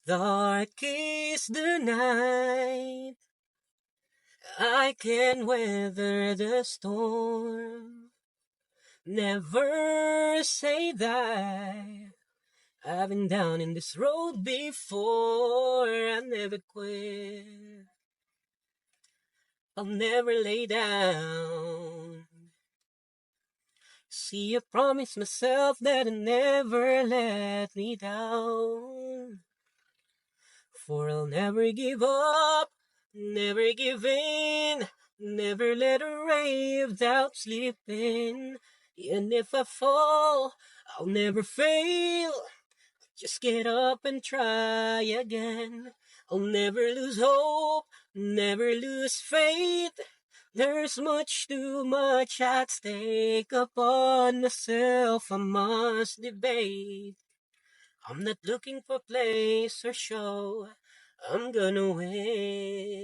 Dark is the night, I can weather the storm. Never say die. I've been down in this road before. I never quit. I'll never lay down. See, I promised myself that I'd never let me down. For I'll never give up, never give in, never let a ray of doubt slip in. And if I fall, I'll never fail. Just get up and try again. I'll never lose hope, never lose faith. There's much too much at stake upon myself. I must debate. I'm not looking for place or show. I'm gonna win.